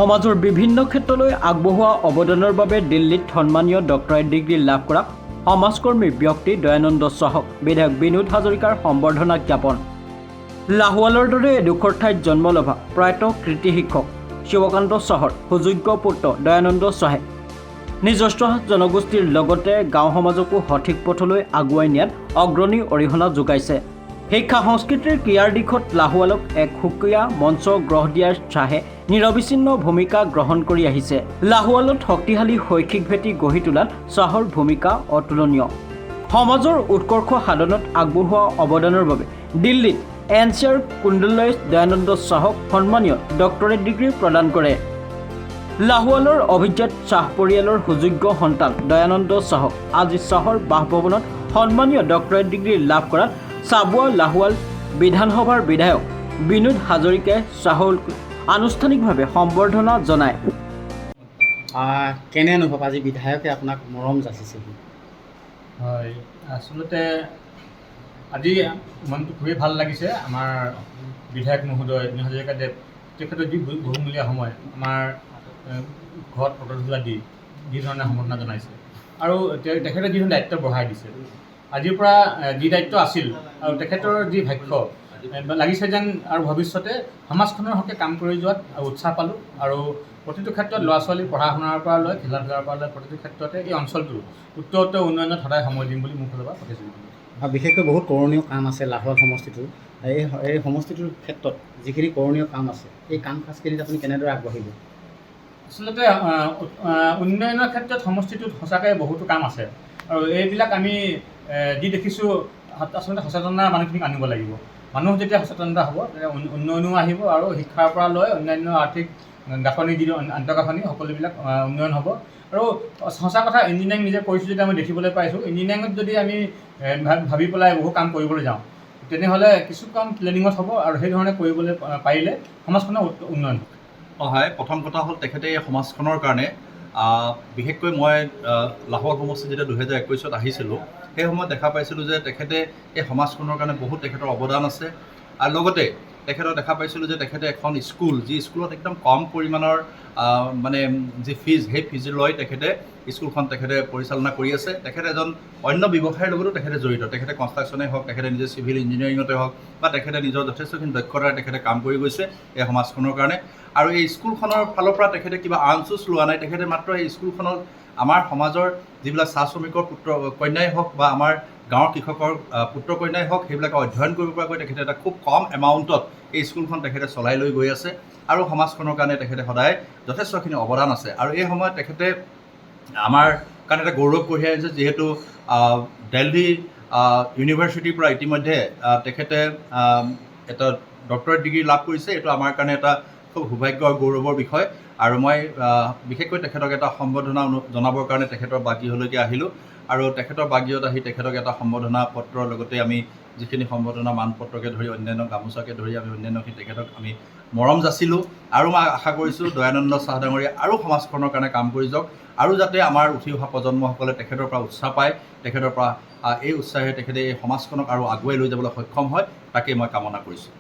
সমাজৰ বিভিন্ন ক্ষেত্ৰলৈ আগবঢ়োৱা অৱদানৰ বাবে দিল্লীত সন্মানীয় ডক্টৰেট ডিগ্ৰী লাভ কৰা সমাজকৰ্মী ব্যক্তি দয়ানন্দ চাহক বিধায়ক বিনোদ হাজৰিকাৰ সম্বৰ্ধনা জ্ঞাপন। লাহোৱালৰ দৰে এডোখৰ ঠাইত জন্ম লভা প্ৰয়াত কৃতি শিক্ষক শিৱকান্ত চাহৰ সুযোগ্য পুত্ৰ দয়ানন্দ চাহে নিজস্ব জনগোষ্ঠীৰ লগতে গাঁও সমাজকো সঠিক পথলৈ আগুৱাই নিয়াত অগ্ৰণী অৰিহণা যোগাইছে। শিক্ষা সংস্কৃতিৰ ক্ৰিয়াৰ দিশত লাহোৱালক এক সুকীয়া মঞ্চ গ্ৰহ দিয়াৰ চাহে নিৰবিচ্ছিন্ন ভূমিকা গ্ৰহণ কৰি আহিছে। লাহোৱালত শক্তিশালী শৈক্ষিক ভেটি গঢ়ি তোলাত চাহৰ ভূমিকা অতুলনীয়। সমাজৰ উৎকৰ্ষ সাধনত আগবঢ়োৱা অৱদানৰ বাবে দিল্লীত NCR কুণ্ডলৈ দয়ানন্দ চাহক সন্মানীয় ডক্টৰেট ডিগ্ৰী প্ৰদান কৰে। লাহোৱালৰ অভিজাত চাহ পৰিয়ালৰ সুযোগ্য সন্তান দয়ানন্দ চাহক আজি চাহৰ বাসভৱনত সন্মানীয় ডক্টৰেট ডিগ্ৰী লাভ কৰাত চাবুৱা লাহোৱাল বিধানসভাৰ বিধায়ক বিনোদ হাজৰিকাই চাহক আনুষ্ঠানিকভাৱে সম্বৰ্ধনা জনায়। কেনে অনুভৱ আজি বিধায়কে আপোনাক মৰম যাচিছে? হয়, আচলতে আজি মনটো খুবেই ভাল লাগিছে। আমাৰ বিধায়ক মহোদয় বিনোদ হাজৰিকাদেৱ তেখেতৰ যি বহুমূলীয়া সময় আমাৰ ঘৰত পদধূলা দি যি ধৰণে সম্বৰ্ধনা জনাইছে আৰু তেখেতে যি ধৰণে দায়িত্ব বঢ়াই দিছে, আজিৰ পৰা যি দায়িত্ব আছিল আৰু তেখেতৰ যি ভাগ্য লাগিছে যেন আৰু ভৱিষ্যতে সমাজখনৰ হকে কাম কৰি যোৱাত উৎসাহ পালোঁ। আৰু প্ৰতিটো ক্ষেত্ৰত ল'ৰা ছোৱালী পঢ়া শুনাৰ পৰা লৈ খেলা ধূলাৰ পৰা লৈ প্ৰতিটো ক্ষেত্ৰতে এই অঞ্চলটো উত্তৰোত্তৰ উন্নয়নত সদায় সময় দিম বুলি মোৰ ফালৰ পৰা প্ৰতিশ্ৰুতি দিম। বিশেষকৈ বহুত কৰণীয় কাম আছে লাহোৱাল সমষ্টিটোৰ। এই সমষ্টিটোৰ ক্ষেত্ৰত যিখিনি কৰণীয় কাম আছে এই কাম কাজখিনিত আপুনি কেনেদৰে আগবাঢ়িব? আচলতে উন্নয়নৰ ক্ষেত্ৰত সমষ্টিটোত সঁচাকৈ বহুতো কাম আছে আৰু এইবিলাক আমি যি দেখিছোঁ আচলতে সচেতনতা মানুহখিনিক আনিব লাগিব। মানুহ যেতিয়া সচেতনতা হ'ব তেতিয়া উন্নয়নো আহিব আৰু শিক্ষাৰ পৰা লৈ অন্যান্য আৰ্থিক গাঁথনি যিটো আন্তঃগাঁথনি সকলোবিলাক উন্নয়ন হ'ব। আৰু সঁচা কথা, ইঞ্জিনিয়াৰিং নিজে কৰিছোঁ যদি আমি দেখিবলৈ পাইছোঁ, ইঞ্জিনিয়াৰিঙত যদি আমি ভাবি পেলাই বহু কাম কৰিবলৈ যাওঁ তেনেহ'লে কিছু কাম প্লেনিঙত হ'ব আৰু সেইধৰণে কৰিবলৈ পাৰিলে সমাজখনৰ উন্নয়ন হ'ব। হয়, প্ৰথম কথা হ'ল তেখেতে এই সমাজখনৰ কাৰণে বিশেষকৈ মই লাহোৱাল সমষ্টি যেতিয়া 2021 আহিছিলোঁ সেই সময়ত দেখা পাইছিলোঁ যে তেখেতে এই সমাজখনৰ কাৰণে বহুত তেখেতৰ অৱদান আছে। আৰু লগতে তেখেতক দেখা পাইছিলোঁ যে তেখেতে এখন স্কুল, যি স্কুলত একদম কম পৰিমাণৰ মানে যি ফিজ, সেই ফিজ লৈ তেখেতে স্কুলখন তেখেতে পৰিচালনা কৰি আছে। তেখেতে এজন অন্য ব্যৱসায়ৰ লগতো তেখেতে জড়িত। তেখেতে কনষ্ট্ৰাকশ্যনেই হওক, তেখেতে নিজে চিভিল ইঞ্জিনিয়াৰিঙতে হওক বা তেখেতে নিজৰ যথেষ্টখিনি দক্ষতাৰে তেখেতে কাম কৰি গৈছে এই সমাজখনৰ কাৰণে। আৰু এই স্কুলখনৰ ফালৰ পৰা তেখেতে কিবা আনচোচ লোৱা নাই। তেখেতে মাত্ৰ এই স্কুলখনত আমাৰ সমাজৰ যিবিলাক চাহ শ্ৰমিকৰ পুত্ৰ কন্যাই হওক বা আমাৰ গাঁৱৰ কৃষকৰ পুত্ৰ কন্যাই হওক সেইবিলাকে অধ্যয়ন কৰিব পৰাকৈ তেখেতে এটা খুব কম এমাউণ্টত এই স্কুলখন তেখেতে চলাই লৈ গৈ আছে আৰু সমাজখনৰ কাৰণে তেখেতে সদায় যথেষ্টখিনি অৱদান আছে। আৰু এই সময়ত তেখেতে আমাৰ কাৰণে এটা গৌৰৱ কঢ়িয়াই আনিছে, যিহেতু দিল্লী ইউনিভাৰ্চিটিৰ পৰা ইতিমধ্যে তেখেতে এটা ডক্টৰেট ডিগ্ৰী লাভ কৰিছে। এইটো আমাৰ কাৰণে এটা খুব সৌভাগ্য আৰু গৌৰৱৰ বিষয়। আৰু মই বিশেষকৈ তেখেতক এটা সম্বৰ্ধনা জনাবৰ কাৰণে তেখেতৰ বাগিহলৈকে আহিলোঁ আৰু তেখেতৰ বাগিহত আহি তেখেতক এটা সম্বৰ্ধনা পত্ৰৰ লগতে আমি যিখিনি সম্বৰ্ধনা মানপত্ৰকে ধৰি অন্যান্য গামোচাকে ধৰি আমি অন্যান্যখিনি তেখেতক আমি মৰম যাচিলোঁ। আৰু মই আশা কৰিছোঁ দয়ানন্দ চাহ ডাঙৰীয়া আৰু সমাজখনৰ কাৰণে কাম কৰি যাওক আৰু যাতে আমাৰ উঠি অহা প্ৰজন্মসকলে তেখেতৰ পৰা উৎসাহ পায়, তেখেতৰ পৰা এই উৎসাহে তেখেতে এই সমাজখনক আৰু আগুৱাই লৈ যাবলৈ সক্ষম হয়, তাকেই মই কামনা কৰিছোঁ।